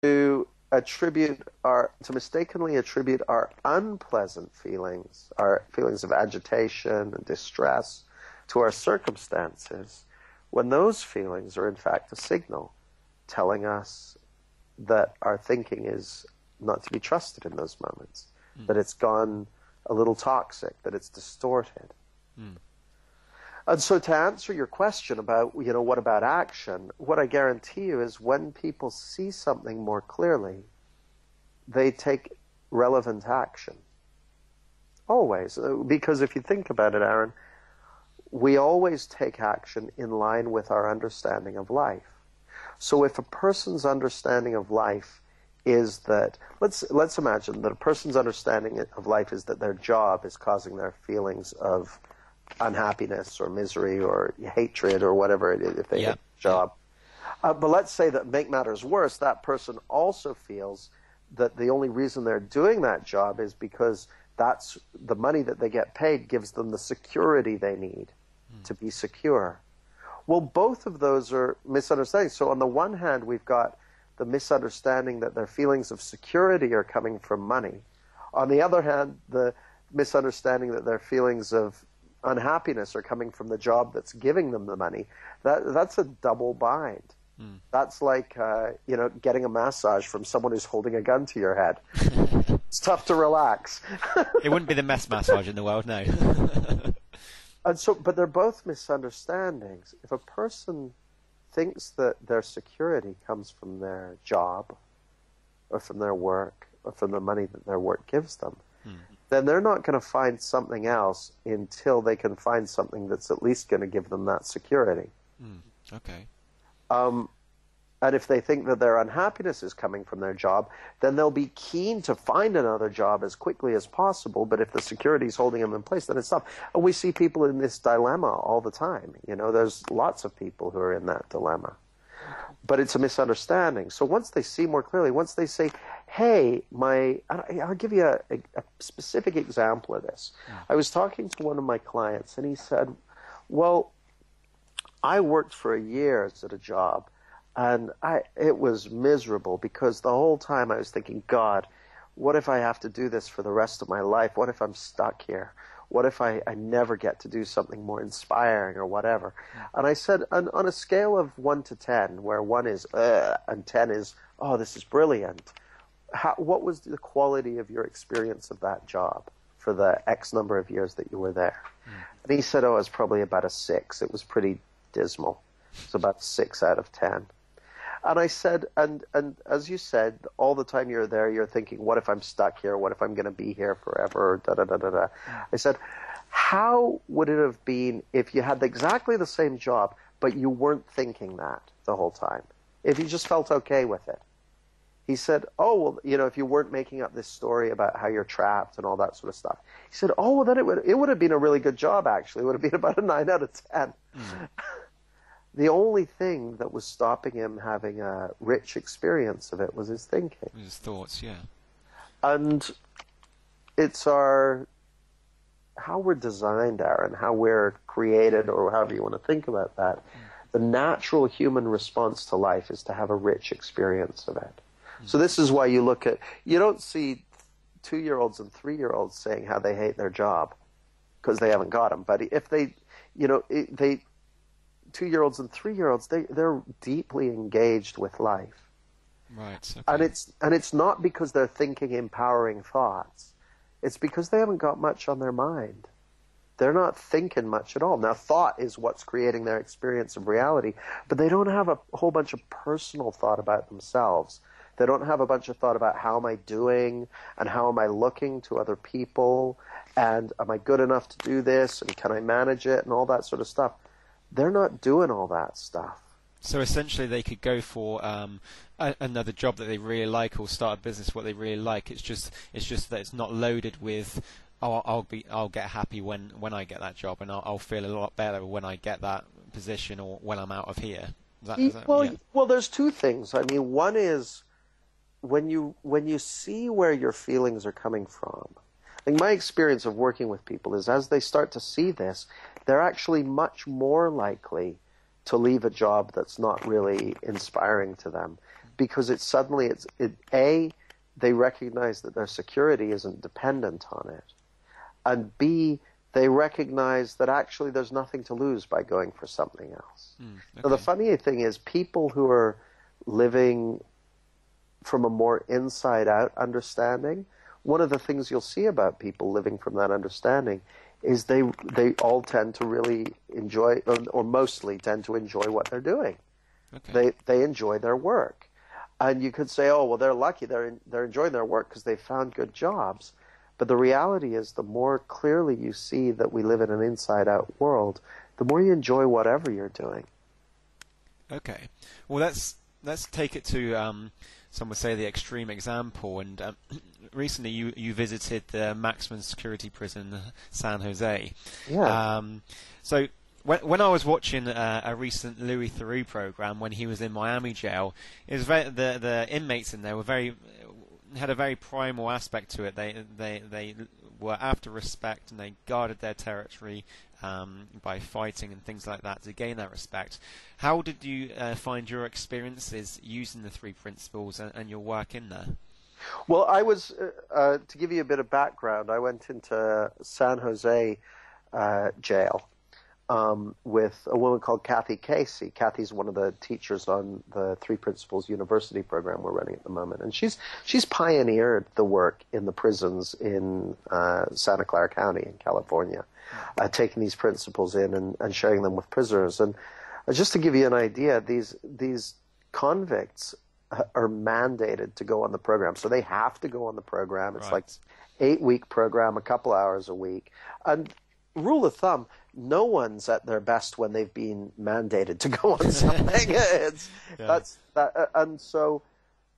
to mistakenly attribute our unpleasant feelings, our feelings of agitation and distress, to our circumstances, when those feelings are in fact a signal telling us that our thinking is not to be trusted in those moments, that it's gone a little toxic, that it's distorted. And so to answer your question about, what about action, what I guarantee you is when people see something more clearly, they take relevant action. Always. Because if you think about it, Aaron, we always take action in line with our understanding of life. So if a person's understanding of life is that, let's imagine that a person's understanding of life is that their job is causing their feelings of unhappiness or misery or hatred or whatever it is if they have a job. But let's say that, make matters worse, that person also feels that the only reason they're doing that job is because that's the money that they get paid gives them the security they need to be secure. Well, both of those are misunderstandings. So on the one hand, we've got the misunderstanding that their feelings of security are coming from money. On the other hand, the misunderstanding that their feelings of unhappiness are coming from the job that's giving them the money. That's a double bind. That's like getting a massage from someone who's holding a gun to your head. It's tough to relax. It wouldn't be the best massage in the world, no. And so, but they're both misunderstandings. If a person thinks that their security comes from their job or from their work or from the money that their work gives them, then they're not going to find something else until they can find something that's at least going to give them that security. Okay. And if they think that their unhappiness is coming from their job, then they'll be keen to find another job as quickly as possible. But if the security is holding them in place, then it's tough. And we see people in this dilemma all the time. There's lots of people who are in that dilemma. But it's a misunderstanding. So once they see more clearly, once they say, hey, I'll give you a specific example of this. I was talking to one of my clients, and he said, well, I worked for years at a job, and it was miserable because the whole time I was thinking, God, what if I have to do this for the rest of my life? What if I'm stuck here? What if I never get to do something more inspiring or whatever? And I said, on a scale of 1 to 10, where 1 is and 10 is, oh, this is brilliant, what was the quality of your experience of that job for the X number of years that you were there? And he said, oh, it was probably about a 6. It was pretty dismal. It's about 6 out of 10. And I said, and as you said, all the time you're there, you're thinking, what if I'm stuck here? What if I'm going to be here forever? Da, da, da, da, da. I said, how would it have been if you had exactly the same job, but you weren't thinking that the whole time? If you just felt okay with it? He said, oh, well, if you weren't making up this story about how you're trapped and all that sort of stuff. He said, oh, well, then it would have been a really good job, actually. It would have been about a 9 out of 10. The only thing that was stopping him having a rich experience of it was his thinking. His thoughts, yeah. And it's how we're designed, Aaron, how we're created, or however you want to think about that. The natural human response to life is to have a rich experience of it. So this is why you don't see 2-year-olds and 3-year-olds saying how they hate their job because they haven't got them. But if they 2-year-olds and 3-year-olds, they're deeply engaged with life. Right. Okay. And it's not because they're thinking empowering thoughts. It's because they haven't got much on their mind. They're not thinking much at all. Now, thought is what's creating their experience of reality, but they don't have a whole bunch of personal thought about themselves. They don't have a bunch of thought about how am I doing and how am I looking to other people and am I good enough to do this and can I manage it and all that sort of stuff. They're not doing all that stuff. So essentially they could go for another job that they really like or start a business what they really like. It's just that it's not loaded with, oh, I'll get happy when I get that job and I'll feel a lot better when I get that position or when I'm out of here. Well, there's two things. I mean, one is when you see where your feelings are coming from. I think my experience of working with people is as they start to see this, they're actually much more likely to leave a job that's not really inspiring to them because it's suddenly, they recognize that their security isn't dependent on it. And B, they recognize that actually there's nothing to lose by going for something else. Okay. So the funny thing is, people who are living from a more inside-out understanding, one of the things you'll see about people living from that understanding is they all tend to really enjoy, or mostly tend to enjoy what they're doing. Okay. They enjoy their work. And you could say, oh, well, they're lucky. They're enjoying their work because they found good jobs. But the reality is, the more clearly you see that we live in an inside-out world, the more you enjoy whatever you're doing. Okay. Well, let's take it to some would say the extreme example. And recently, you visited the maximum security prison, San Jose. Yeah. So when I was watching a recent Louis Theroux program when he was in Miami jail, it was the inmates in there had a very primal aspect to it. They were after respect, and they guarded their territory by fighting and things like that to gain that respect. How did you find your experiences using the three principles and your work in there? Well, I was, to give you a bit of background, I went into San Jose jail with a woman called Kathy Casey. Kathy's one of the teachers on the Three Principles University program we're running at the moment. And she's pioneered the work in the prisons in Santa Clara County in California, taking these principles in and sharing them with prisoners. And just to give you an idea, these convicts are mandated to go on the program. So they have to go on the program. It's like 8-week program, a couple hours a week. And rule of thumb, no one's at their best when they've been mandated to go on something. And so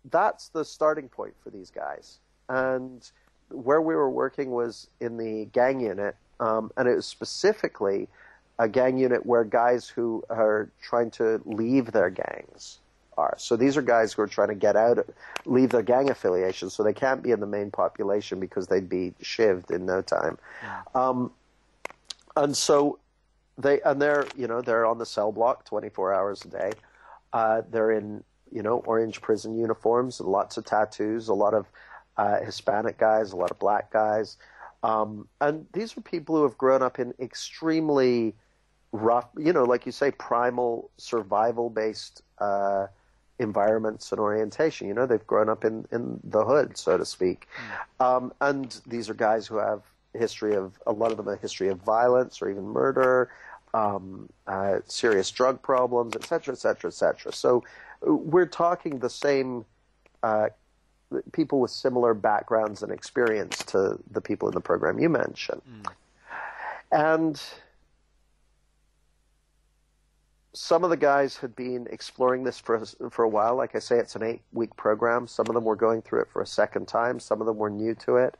that's the starting point for these guys. And where we were working was in the gang unit, and it was specifically a gang unit where guys who are trying to leave their gangs are. So these are guys who are trying to get out, leave their gang affiliation, so they can't be in the main population because they'd be shivved in no time. And so they're on the cell block 24 hours a day. They're in, orange prison uniforms and lots of tattoos, a lot of Hispanic guys, a lot of black guys. And these are people who have grown up in extremely rough, like you say, primal survival-based environments and orientation. They've grown up in the hood, so to speak. And these are guys who have a lot of them a history of violence or even murder, serious drug problems, et cetera, et cetera, et cetera. So we're talking the same people with similar backgrounds and experience to the people in the program you mentioned. And some of the guys had been exploring this for a while. Like I say, it's an 8-week program. Some of them were going through it for a second time. Some of them were new to it.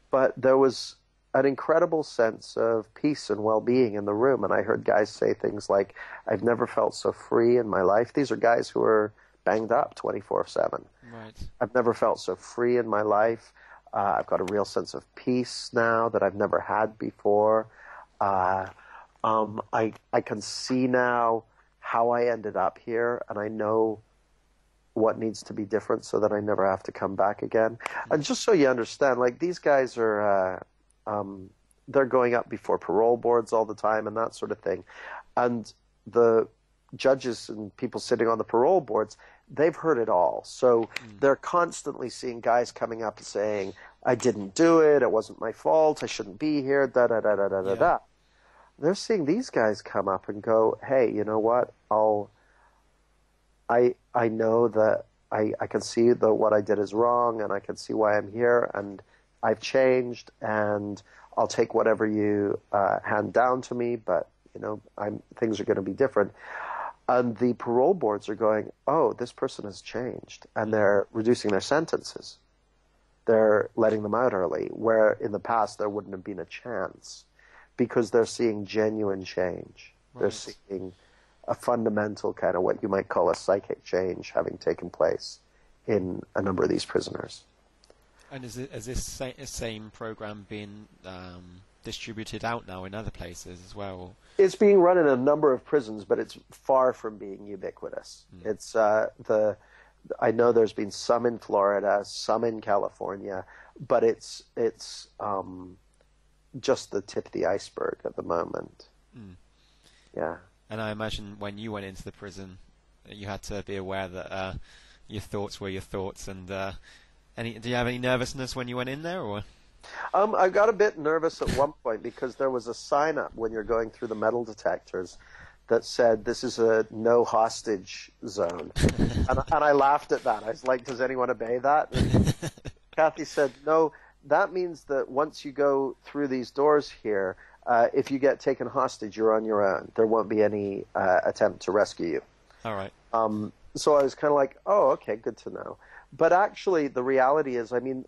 But there was an incredible sense of peace and well-being in the room. And I heard guys say things like, I've never felt so free in my life. These are guys who are banged up 24/7. Right. I've never felt so free in my life. I've got a real sense of peace now that I've never had before. I can see now how I ended up here, and I know what needs to be different so that I never have to come back again. And just so you understand, like, these guys are, they're going up before parole boards all the time and that sort of thing. And the judges and people sitting on the parole boards, they've heard it all. So they're constantly seeing guys coming up and saying, I didn't do it, it wasn't my fault, I shouldn't be here, da-da-da-da-da-da-da. They're seeing these guys come up and go, hey, you know what, I know that I can see that what I did is wrong, and I can see why I'm here, and I've changed, and I'll take whatever you hand down to me, but things are going to be different. And the parole boards are going, oh, this person has changed, and they're reducing their sentences. They're letting them out early, where in the past there wouldn't have been a chance, because they're seeing genuine change. Right. They're seeing a fundamental kind of what you might call a psychic change having taken place in a number of these prisoners. And has this same program been distributed out now in other places as well? It's being run in a number of prisons, but it's far from being ubiquitous. It's I know there's been some in Florida, some in California, but it's just the tip of the iceberg at the moment. Mm. Yeah. And I imagine when you went into the prison, you had to be aware that your thoughts were your thoughts. And do you have any nervousness when you went in there, or? I got a bit nervous at one point because there was a sign up when you're going through the metal detectors that said, "This is a no hostage zone." and I laughed at that. I was like, "Does anyone obey that?" And Kathy said, "No, that means that once you go through these doors here, if you get taken hostage, you're on your own. There won't be any attempt to rescue you." All right. So I was kind of like, "Oh, okay, good to know." But actually, the reality is, I mean,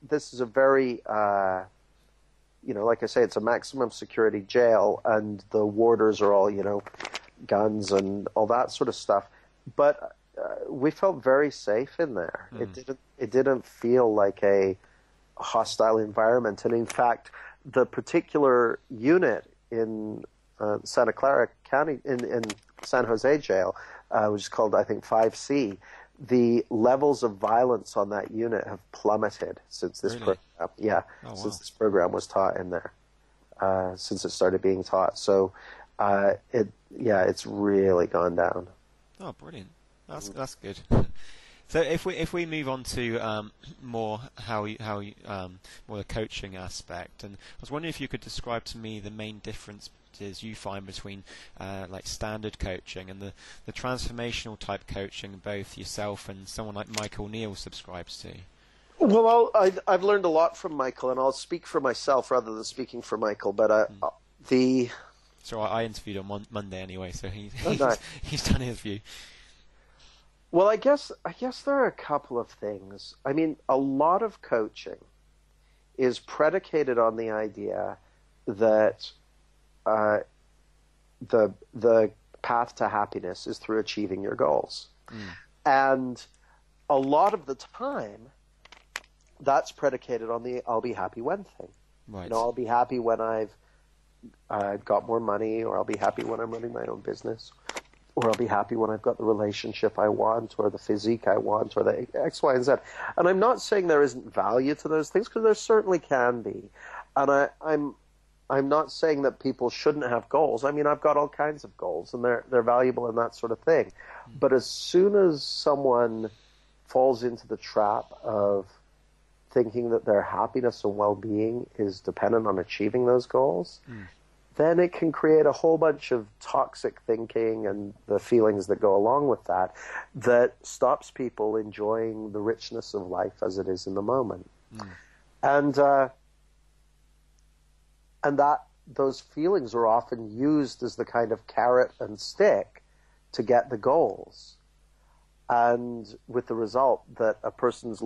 this is a very, like I say, it's a maximum security jail, and the warders are all, guns and all that sort of stuff. But we felt very safe in there. It didn't feel like a hostile environment. And in fact, the particular unit in Santa Clara County, in San Jose jail, which is called, I think, 5C, the levels of violence on that unit have plummeted since this program. Yeah, oh, wow. Since this program was taught in there, since it started being taught. So, it's really gone down. Oh, brilliant! That's good. So if we move on to more more the coaching aspect, and I was wondering if you could describe to me the main differences you find between like standard coaching and the transformational type coaching both yourself and someone like Michael Neal subscribes to. Well, I've learned a lot from Michael, and I'll speak for myself rather than speaking for Michael. But So I interviewed on Monday anyway, so he's done his view. Well, I guess there are a couple of things. I mean, a lot of coaching is predicated on the idea that the path to happiness is through achieving your goals. And a lot of the time, that's predicated on the "I'll be happy when" thing. Right. I'll be happy when I've got more money, or I'll be happy when I'm running my own business, or I'll be happy when I've got the relationship I want, or the physique I want, or the X, Y, and Z. And I'm not saying there isn't value to those things, because there certainly can be. And I'm not saying that people shouldn't have goals. I mean, I've got all kinds of goals, and they're valuable and that sort of thing. But as soon as someone falls into the trap of thinking that their happiness and well-being is dependent on achieving those goals, then it can create a whole bunch of toxic thinking and the feelings that go along with that stops people enjoying the richness of life as it is in the moment. And that those feelings are often used as the kind of carrot and stick to get the goals, and with the result that a person's